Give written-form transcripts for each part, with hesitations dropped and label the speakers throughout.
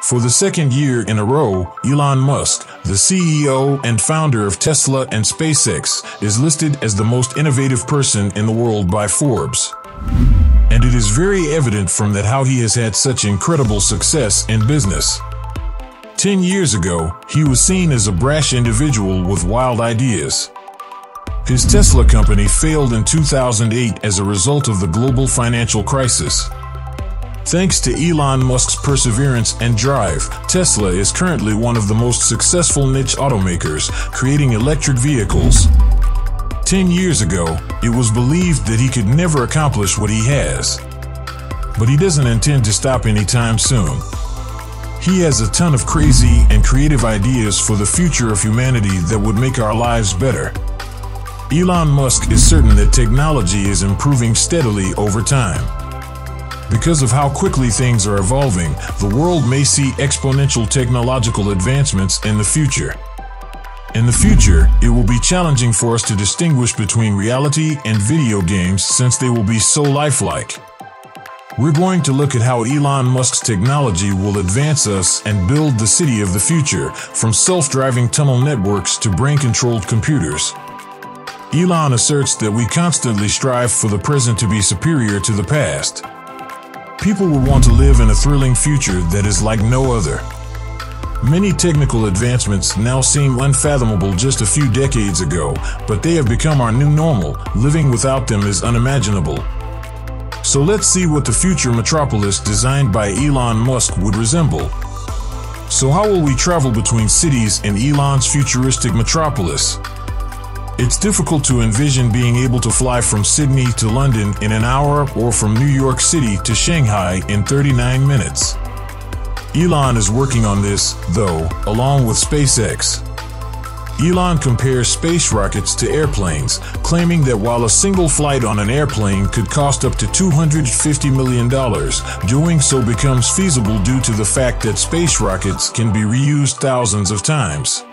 Speaker 1: For the second year in a row, Elon Musk, the CEO and founder of Tesla and SpaceX, is listed as the most innovative person in the world by Forbes. And it is very evident from that how he has had such incredible success in business. 10 years ago, he was seen as a brash individual with wild ideas. His Tesla company failed in 2008 as a result of the global financial crisis. Thanks to Elon Musk's perseverance and drive, Tesla is currently one of the most successful niche automakers, creating electric vehicles. 10 years ago, it was believed that he could never accomplish what he has. But he doesn't intend to stop anytime soon. He has a ton of crazy and creative ideas for the future of humanity that would make our lives better. Elon Musk is certain that technology is improving steadily over time. Because of how quickly things are evolving, the world may see exponential technological advancements in the future. In the future, it will be challenging for us to distinguish between reality and video games since they will be so lifelike. We're going to look at how Elon Musk's technology will advance us and build the city of the future, from self-driving tunnel networks to brain-controlled computers. Elon asserts that we constantly strive for the present to be superior to the past. People will want to live in a thrilling future that is like no other. Many technical advancements now seem unfathomable just a few decades ago, but they have become our new normal. Living without them is unimaginable. So let's see what the future metropolis designed by Elon Musk would resemble. So how will we travel between cities in Elon's futuristic metropolis? It's difficult to envision being able to fly from Sydney to London in an hour or from New York City to Shanghai in 39 minutes. Elon is working on this, though, along with SpaceX. Elon compares space rockets to airplanes, claiming that while a single flight on an airplane could cost up to $250 million, doing so becomes feasible due to the fact that space rockets can be reused thousands of times.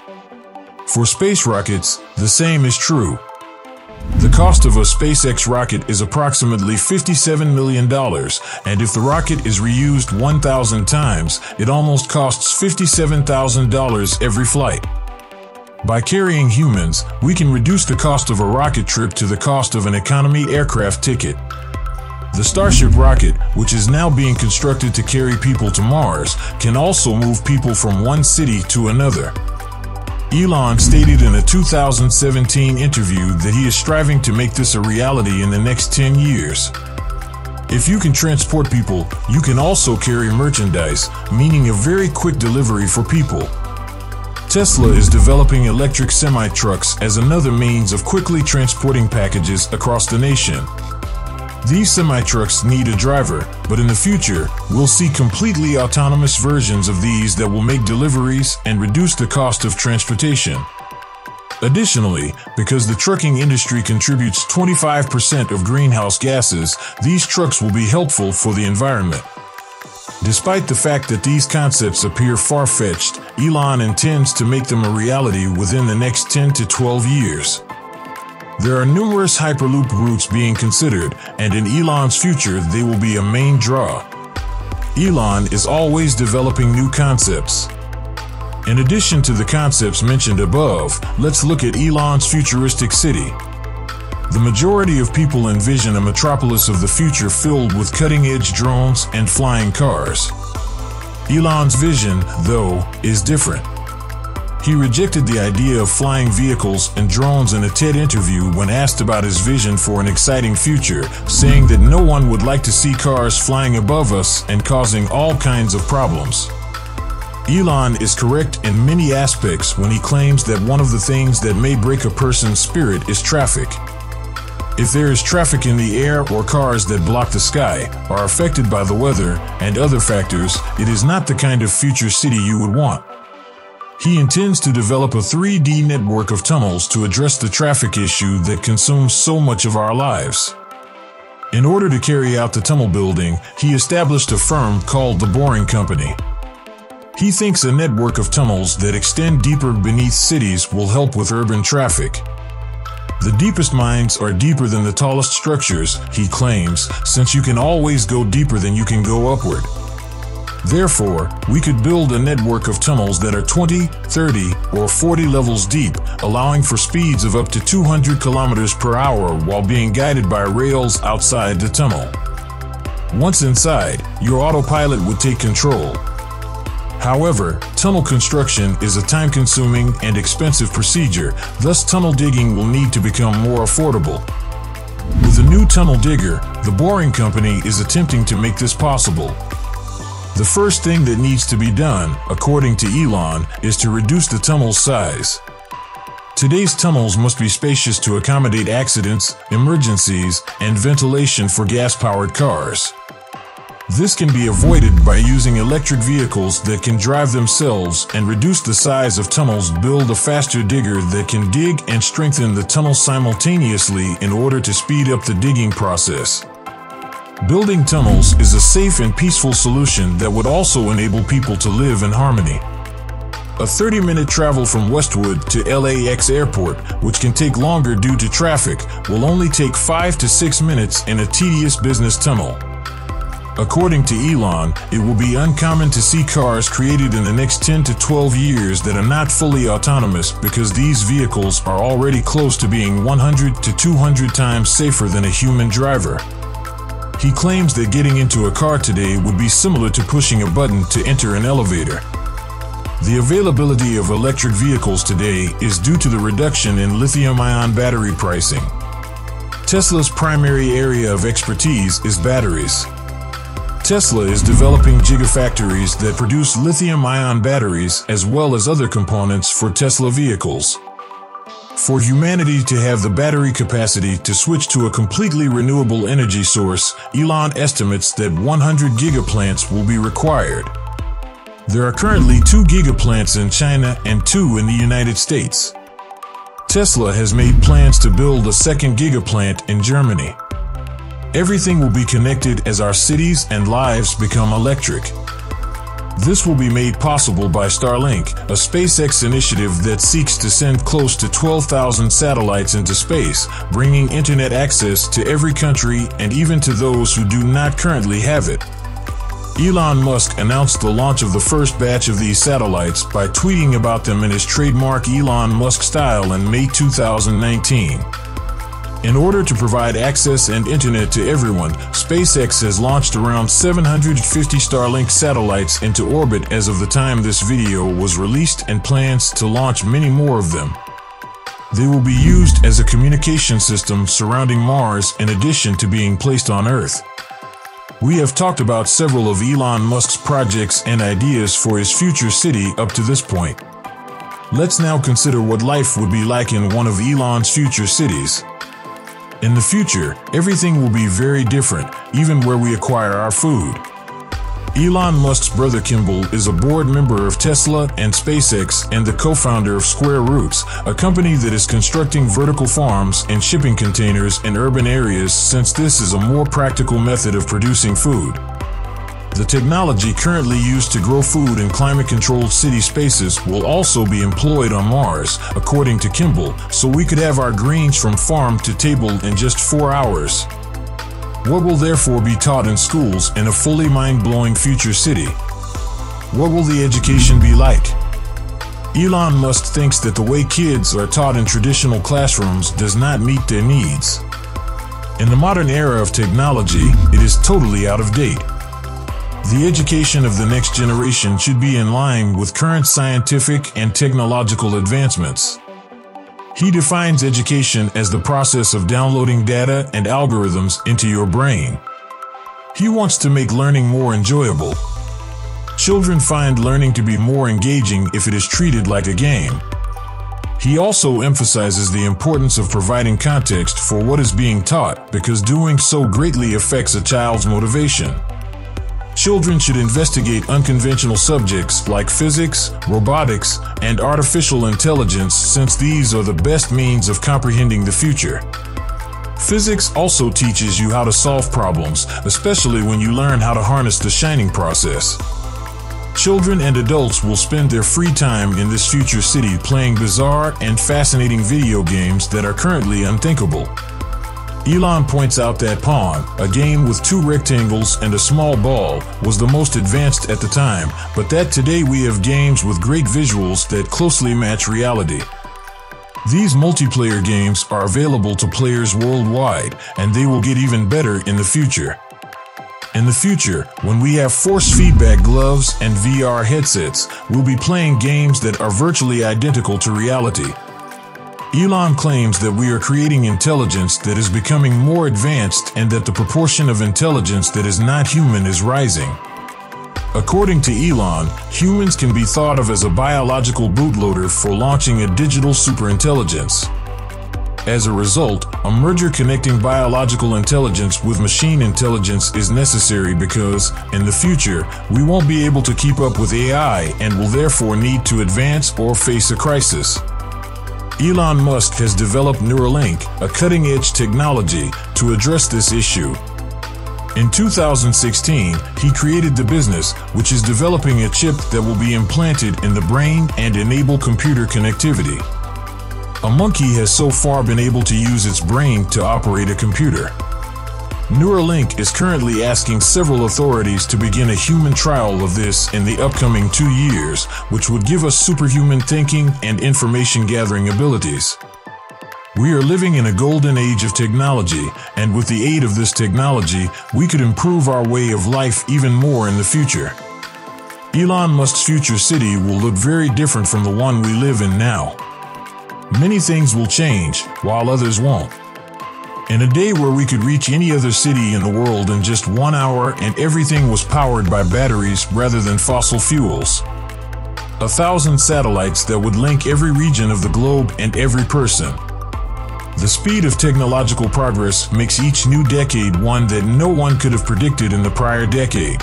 Speaker 1: For space rockets, the same is true. The cost of a SpaceX rocket is approximately $57 million, and if the rocket is reused 1,000 times, it almost costs $57,000 every flight. By carrying humans, we can reduce the cost of a rocket trip to the cost of an economy aircraft ticket. The Starship rocket, which is now being constructed to carry people to Mars, can also move people from one city to another. Elon stated in a 2017 interview that he is striving to make this a reality in the next 10 years. If you can transport people, you can also carry merchandise, meaning a very quick delivery for people. Tesla is developing electric semi-trucks as another means of quickly transporting packages across the nation. These semi-trucks need a driver, but in the future, we'll see completely autonomous versions of these that will make deliveries and reduce the cost of transportation. Additionally, because the trucking industry contributes 25% of greenhouse gases, these trucks will be helpful for the environment. Despite the fact that these concepts appear far-fetched, Elon intends to make them a reality within the next 10 to 12 years. There are numerous Hyperloop routes being considered, and in Elon's future they will be a main draw. Elon is always developing new concepts. In addition to the concepts mentioned above, let's look at Elon's futuristic city. The majority of people envision a metropolis of the future filled with cutting-edge drones and flying cars. Elon's vision, though, is different. He rejected the idea of flying vehicles and drones in a TED interview when asked about his vision for an exciting future, saying that no one would like to see cars flying above us and causing all kinds of problems. Elon is correct in many aspects when he claims that one of the things that may break a person's spirit is traffic. If there is traffic in the air or cars that block the sky, are affected by the weather and other factors, it is not the kind of future city you would want. He intends to develop a 3D network of tunnels to address the traffic issue that consumes so much of our lives. In order to carry out the tunnel building, he established a firm called the Boring Company. He thinks a network of tunnels that extend deeper beneath cities will help with urban traffic. The deepest mines are deeper than the tallest structures, he claims, since you can always go deeper than you can go upward. Therefore, we could build a network of tunnels that are 20, 30, or 40 levels deep, allowing for speeds of up to 200 kilometers per hour while being guided by rails outside the tunnel. Once inside, your autopilot would take control. However, tunnel construction is a time-consuming and expensive procedure, thus tunnel digging will need to become more affordable. With a new tunnel digger, the Boring Company is attempting to make this possible. The first thing that needs to be done, according to Elon, is to reduce the tunnel's size. Today's tunnels must be spacious to accommodate accidents, emergencies, and ventilation for gas-powered cars. This can be avoided by using electric vehicles that can drive themselves and reduce the size of tunnels. Build a faster digger that can dig and strengthen the tunnel simultaneously in order to speed up the digging process. Building tunnels is a safe and peaceful solution that would also enable people to live in harmony. A 30-minute travel from Westwood to LAX Airport, which can take longer due to traffic, will only take 5 to 6 minutes in a tedious business tunnel. According to Elon, it will be uncommon to see cars created in the next 10 to 12 years that are not fully autonomous because these vehicles are already close to being 100 to 200 times safer than a human driver. He claims that getting into a car today would be similar to pushing a button to enter an elevator. The availability of electric vehicles today is due to the reduction in lithium-ion battery pricing. Tesla's primary area of expertise is batteries. Tesla is developing gigafactories that produce lithium-ion batteries as well as other components for Tesla vehicles. For humanity to have the battery capacity to switch to a completely renewable energy source, Elon estimates that 100 gigaplants will be required. There are currently 2 gigaplants in China and 2 in the United States. Tesla has made plans to build a second gigaplant in Germany. Everything will be connected as our cities and lives become electric. This will be made possible by Starlink, a SpaceX initiative that seeks to send close to 12,000 satellites into space, bringing internet access to every country and even to those who do not currently have it. Elon Musk announced the launch of the first batch of these satellites by tweeting about them in his trademark Elon Musk style in May 2019. In order to provide access and internet to everyone, SpaceX has launched around 750 Starlink satellites into orbit as of the time this video was released and plans to launch many more of them. They will be used as a communication system surrounding Mars in addition to being placed on Earth. We have talked about several of Elon Musk's projects and ideas for his future city up to this point. Let's now consider what life would be like in one of Elon's future cities. In the future, everything will be very different, even where we acquire our food. Elon Musk's brother Kimball is a board member of Tesla and SpaceX and the co-founder of Square Roots, a company that is constructing vertical farms and shipping containers in urban areas since this is a more practical method of producing food. The technology currently used to grow food in climate-controlled city spaces will also be employed on Mars, according to Kimball, so we could have our greens from farm to table in just 4 hours. What will therefore be taught in schools in a fully mind-blowing future city? What will the education be like? Elon Musk thinks that the way kids are taught in traditional classrooms does not meet their needs. In the modern era of technology, it is totally out of date. The education of the next generation should be in line with current scientific and technological advancements. He defines education as the process of downloading data and algorithms into your brain. He wants to make learning more enjoyable. Children find learning to be more engaging if it is treated like a game. He also emphasizes the importance of providing context for what is being taught because doing so greatly affects a child's motivation. Children should investigate unconventional subjects like physics, robotics, and artificial intelligence since these are the best means of comprehending the future. Physics also teaches you how to solve problems, especially when you learn how to harness the shining process. Children and adults will spend their free time in this future city playing bizarre and fascinating video games that are currently unthinkable. Elon points out that Pong, a game with 2 rectangles and a small ball, was the most advanced at the time, but that today we have games with great visuals that closely match reality. These multiplayer games are available to players worldwide, and they will get even better in the future. In the future, when we have force feedback gloves and VR headsets, we'll be playing games that are virtually identical to reality. Elon claims that we are creating intelligence that is becoming more advanced and that the proportion of intelligence that is not human is rising. According to Elon, humans can be thought of as a biological bootloader for launching a digital superintelligence. As a result, a merger connecting biological intelligence with machine intelligence is necessary because, in the future, we won't be able to keep up with AI and will therefore need to advance or face a crisis. Elon Musk has developed Neuralink, a cutting-edge technology, to address this issue. In 2016, he created the business, which is developing a chip that will be implanted in the brain and enable computer connectivity. A monkey has so far been able to use its brain to operate a computer. Neuralink is currently asking several authorities to begin a human trial of this in the upcoming 2 years, which would give us superhuman thinking and information-gathering abilities. We are living in a golden age of technology, and with the aid of this technology, we could improve our way of life even more in the future. Elon Musk's future city will look very different from the one we live in now. Many things will change, while others won't. In a day where we could reach any other city in the world in just 1 hour and everything was powered by batteries rather than fossil fuels. 1,000 satellites that would link every region of the globe and every person. The speed of technological progress makes each new decade one that no one could have predicted in the prior decade.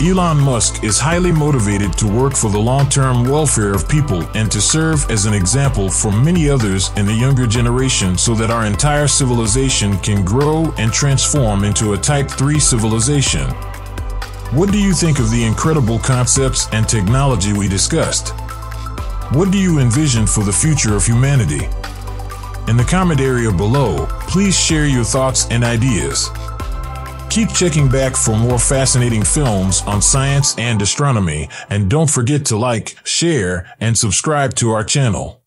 Speaker 1: Elon Musk is highly motivated to work for the long-term welfare of people and to serve as an example for many others in the younger generation so that our entire civilization can grow and transform into a Type 3 civilization. What do you think of the incredible concepts and technology we discussed? What do you envision for the future of humanity? In the comment area below, please share your thoughts and ideas. Keep checking back for more fascinating films on science and astronomy, and don't forget to like, share, and subscribe to our channel.